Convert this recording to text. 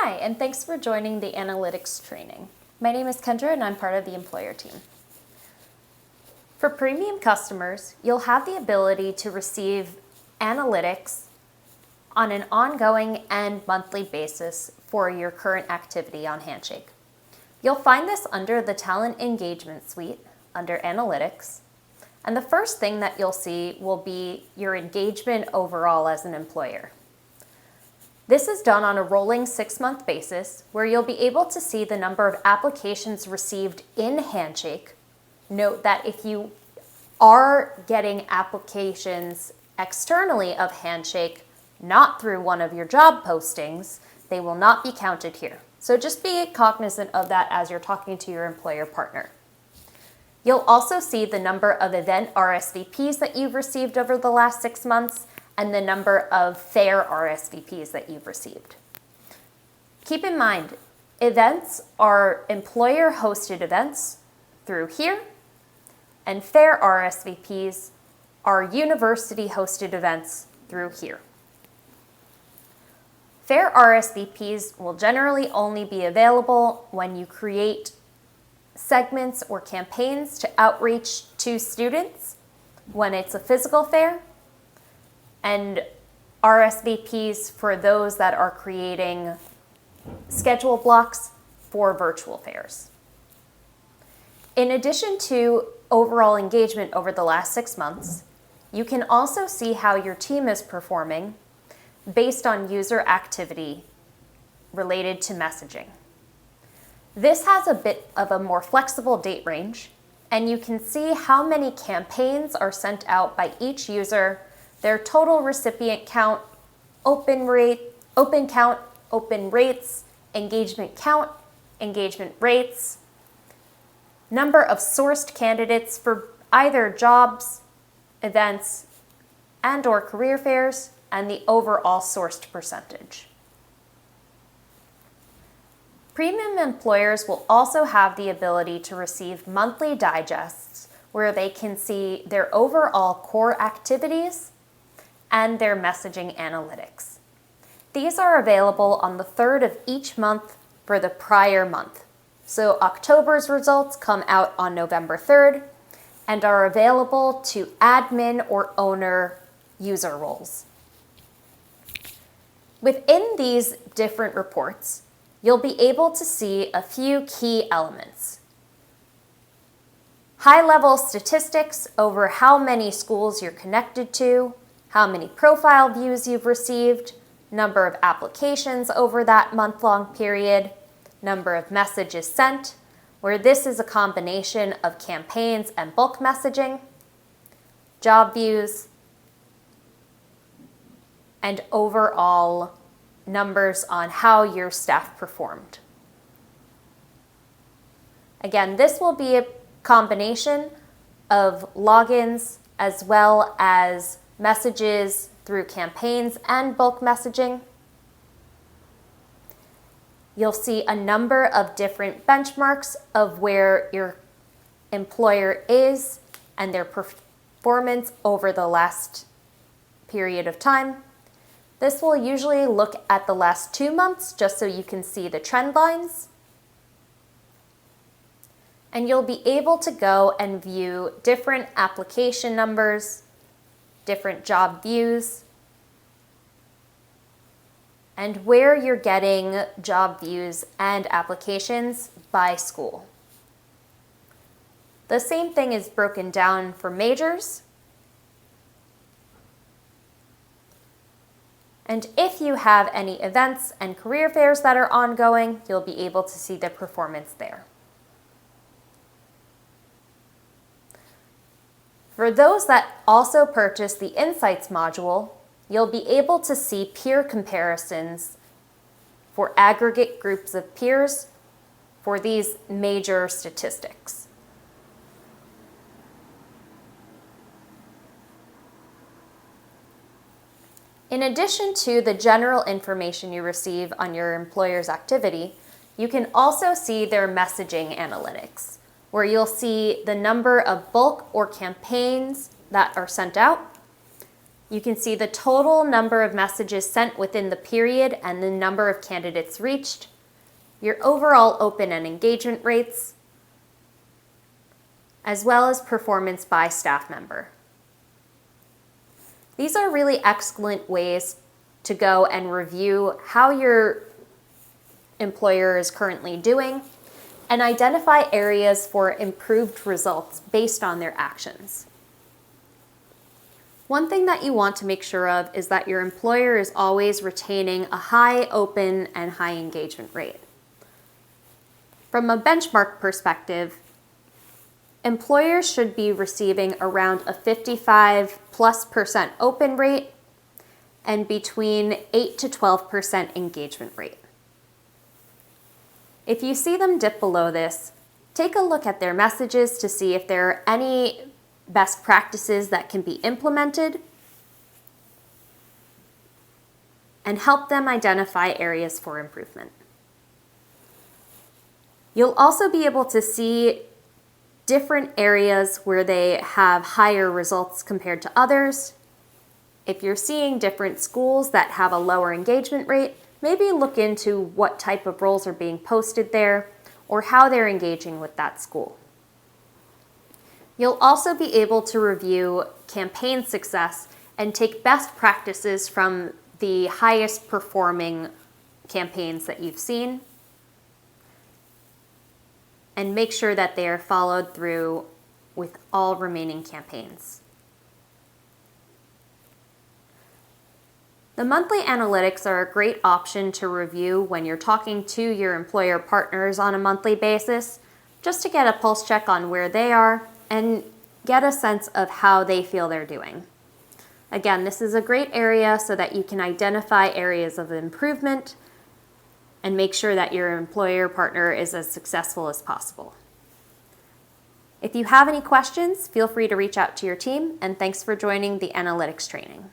Hi, and thanks for joining the analytics training. My name is Kendra and I'm part of the employer team. For premium customers, you'll have the ability to receive analytics on an ongoing and monthly basis for your current activity on Handshake. You'll find this under the Talent Engagement Suite, under Analytics, and the first thing that you'll see will be your engagement overall as an employer. This is done on a rolling 6-month basis where you'll be able to see the number of applications received in Handshake. Note that if you are getting applications externally of Handshake, not through one of your job postings, they will not be counted here. So just be cognizant of that as you're talking to your employer partner. You'll also see the number of event Rsvps that you've received over the last 6 months and the number of fair Rsvps that you've received. Keep in mind, events are employer-hosted events through here, and fair Rsvps are university-hosted events through here. Fair Rsvps will generally only be available when you create segments or campaigns to outreach to students when it's a physical fair, and Rsvps for those that are creating schedule blocks for virtual fairs. In addition to overall engagement over the last 6 months, you can also see how your team is performing based on user activity related to messaging. This has a bit of a more flexible date range, and you can see how many campaigns are sent out by each user, their total recipient count, open count, open rates, engagement count, engagement rates, number of sourced candidates for either jobs, events, and/or career fairs, and the overall sourced percentage. Premium employers will also have the ability to receive monthly digests where they can see their overall core activities and their messaging analytics. These are available on the 3rd of each month for the prior month. So October's results come out on November 3rd and are available to admin or owner user roles. Within these different reports, you'll be able to see a few key elements. High-level statistics over how many schools you're connected to, how many profile views you've received, number of applications over that month-long period, number of messages sent, where this is a combination of campaigns and bulk messaging, job views, and overall numbers on how your staff performed. Again, this will be a combination of logins as well as messages through campaigns and bulk messaging. You'll see a number of different benchmarks of where your employer is and their performance over the last period of time. This will usually look at the last 2 months just so you can see the trend lines. And you'll be able to go and view different application numbers, different job views, and where you're getting job views and applications by school. The same thing is broken down for majors. And if you have any events and career fairs that are ongoing, you'll be able to see the performance there. For those that also purchase the Insights module, you'll be able to see peer comparisons for aggregate groups of peers for these major statistics. In addition to the general information you receive on your employer's activity, you can also see their messaging analytics, where you'll see the number of bulk or campaigns that are sent out. You can see the total number of messages sent within the period and the number of candidates reached, your overall open and engagement rates, as well as performance by staff member. These are really excellent ways to go and review how your employer is currently doing and identify areas for improved results based on their actions. One thing that you want to make sure of is that your employer is always retaining a high open and high engagement rate. From a benchmark perspective, employers should be receiving around a 55+% open rate and between 8 to 12% engagement rate. If you see them dip below this, take a look at their messages to see if there are any best practices that can be implemented and help them identify areas for improvement. You'll also be able to see different areas where they have higher results compared to others. If you're seeing different schools that have a lower engagement rate, maybe look into what type of roles are being posted there or how they're engaging with that school. You'll also be able to review campaign success and take best practices from the highest performing campaigns that you've seen and make sure that they are followed through with all remaining campaigns. The monthly analytics are a great option to review when you're talking to your employer partners on a monthly basis, just to get a pulse check on where they are and get a sense of how they feel they're doing. Again, this is a great area so that you can identify areas of improvement and make sure that your employer partner is as successful as possible. If you have any questions, feel free to reach out to your team, and thanks for joining the analytics training.